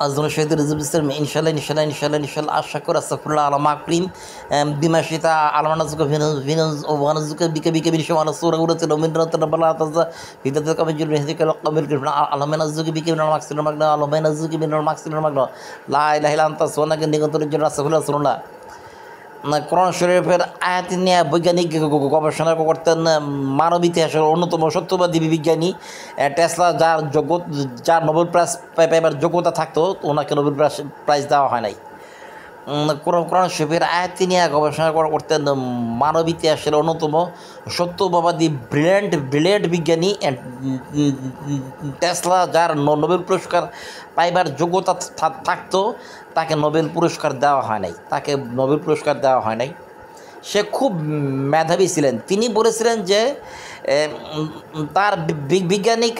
أظن شهد الرزق بالسلم إن شاء الله إن شاء الله إن شاء الله إن شاء الله أشكر أستغفر الله على ما قريم بما شئت على ما نزك فينز ونزك بك بك من شمال الصورة ورت ومن رت ربنا تزا في ذلك من هذيك القبل كنا على ما نزك بك من المكسر المغنا على ما نزك من المكسر المغنا لا إله إلا أنت سونا كني كنت رجل أستغفر الله سبحان الله কোরআন শরীফের আয়াত নিয়ে বৈজ্ঞানিক গবেষণা করতেন মানব ইতিহাসের অন্যতম সত্যবাদী বিজ্ঞানী টেসলা, যার নোবেল প্রাইজ পাইবার যোগ্যতা থাকতো, ওনাকে নোবেল প্রাইজ দেওয়া হয় নাই। কোরআন শরীফের আয়াত নিয়ে গবেষণা করতেন মানব ইতিহাসের অন্যতম সত্যবাদী ব্রিলিয়েন্ট বিজ্ঞানী টেসলা, যার নোবেল পুরস্কার পাইবার যোগ্যতা থাকতো, তাকে নোবেল পুরস্কার দেওয়া হয় নাই। সে খুব মেধাবী ছিলেন। তিনি বলেছিলেন যে তার বৈজ্ঞানিক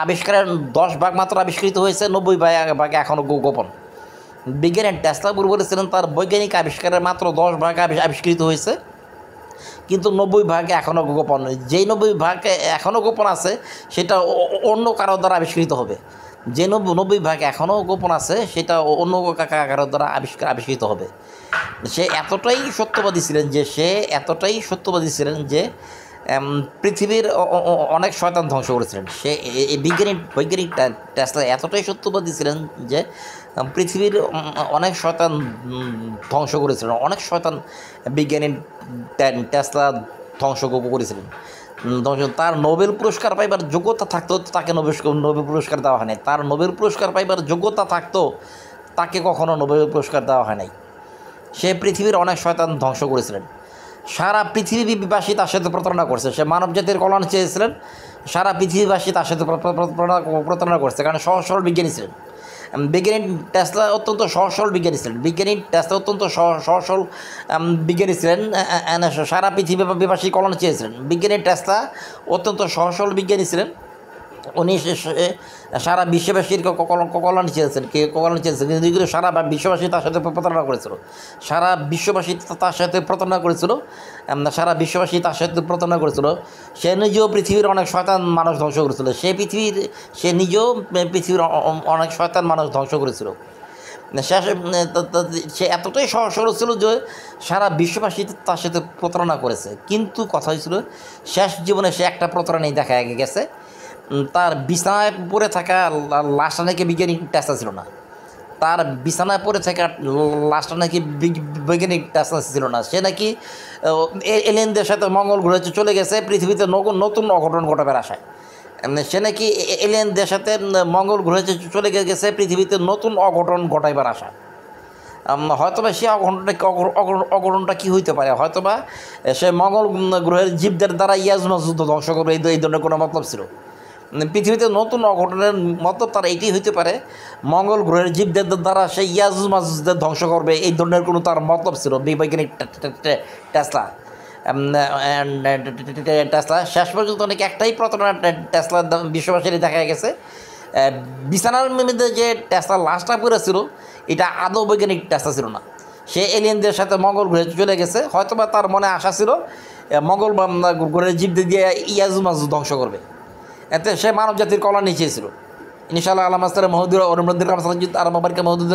আবিষ্কারের 10 ভাগ মাত্র আবিষ্কৃত হয়েছে, 90 ভাগ এখনও গোপন। বিজ্ঞানী টেসলা বলেছিলেন তার বৈজ্ঞানিক আবিষ্কারের মাত্র 10 ভাগ আবিষ্কৃত হয়েছে, কিন্তু 90 ভাগ এখনও গোপন। যেই 90 ভাগ এখনও গোপন আছে সেটা অন্য কারো দ্বারা আবিষ্কৃত হবে। যে 90 ভাগ এখনও গোপন আছে সেটা অন্য কারো দ্বারা আবিষ্কৃত হবে। সে এতটাই সত্যবাদী ছিলেন যে পৃথিবীর অনেক শয়তান ধ্বংস করেছিলেন। সে এই বৈজ্ঞানিক টেসলা এতটাই সত্যবাদী ছিলেন যে পৃথিবীর অনেক শয়তান ধ্বংস করেছিলেন। অনেক শয়তান বিজ্ঞানী টেসলা ধ্বংস করেছিলেন। তার নোবেল পুরস্কার পাইবার যোগ্যতা থাকতো, তাকে নোবেল পুরস্কার দেওয়া হয় নাই। তার নোবেল পুরস্কার পাইবার যোগ্যতা থাকতো, তাকে কখনো নোবেল পুরস্কার দেওয়া হয় নাই। সে পৃথিবীর অনেক শয়তান ধ্বংস করেছিলেন। সারা পৃথিবীবাসী তার সাথে প্রতারণা করছে। সে মানব জাতির কল্যাণ চেয়েছিলেন, সারা পৃথিবীবাসী তার সাথে প্রতারণা করছে, কারণ সহজ সরল বিজ্ঞানী ছিলেন। বিজ্ঞানী টেসলা অত্যন্ত সহজ সরল বিজ্ঞানী ছিলেন। সারা পৃথিবীবাসী কল্যাণ চেয়েছিলেন। বিজ্ঞানী টেসলা অত্যন্ত সহজ সরল বিজ্ঞানী ছিলেন। উনি সারা বিশ্ববাসীর কল্যাণ চেয়েছেন, কিন্তু সারা বিশ্ববাসী তার সাথে প্রতারণা করেছিল। সারা বিশ্ববাসী সে নিজেও পৃথিবীর অনেক শয়তান মানুষ ধ্বংস করেছিল। সে নিজেও পৃথিবীর অনেক শয়তান মানুষ ধ্বংস করেছিল। সে এতটাই সরল ছিল যে সারা বিশ্ববাসী তার সাথে প্রতারণা করেছে। কিন্তু কথা হয়েছিল, শেষ জীবনে সে একটা প্রতারণাই দেখা গেছে। তার বিছানায় পড়ে থাকা লাশটা নাকি বিজ্ঞানিক টেসলা ছিল না। তার বিছানায় পড়ে থাকা লাশটা নাকি বৈজ্ঞানিক টেসলা ছিল না। সে নাকি এলিয়েনদের সাথে মঙ্গল গ্রহে চলে গেছে পৃথিবীতে নতুন অঘটন ঘটাবার আশায়। সে নাকি এলিয়েনদের সাথে মঙ্গল গ্রহে চলে গেছে পৃথিবীতে নতুন অঘটন ঘটাইবার আশা। হয়তোবা সে অঘটনটা কী হইতে পারে? হয়তোবা সে মঙ্গল গ্রহের জীবদের দ্বারা ইয়াজমা যুদ্ধ ধ্বংস করবে, এই ধরনের কোনো মতলব ছিল। পৃথিবীতে নতুন অঘটনের মতলব তার এইটি হইতে পারে, মঙ্গল গ্রহের জীবদের দ্বারা সে ইয়াজুজ মাজুজদের ধ্বংস করবে, এই ধরনের কোনো তার মতলব ছিল বৈজ্ঞানিক টেসলা। শেষ পর্যন্ত অনেক একটাই প্রতারণা টেসলা বিশ্ববাসীর দেখা গেছে। বিছানার মধ্যে যে টেসলা লাশটা পড়েছিল, এটা আদৌ বৈজ্ঞানিক টেসলা ছিল না। সে এলিয়েনদের সাথে মঙ্গল গ্রহে চলে গেছে। হয়তোবা তার মনে আশা ছিল মঙ্গল গ্রহের জীবদের দিয়ে ইয়াজুজ মাজুজ ধ্বংস করবে। এতে সে মানব জাতির কল্যাণ চেয়েছিল। ইনশাআল্লাহ আল্লাহ মাস্টার মহদুর অনুমন্দির আর বাবারকে মহদুদ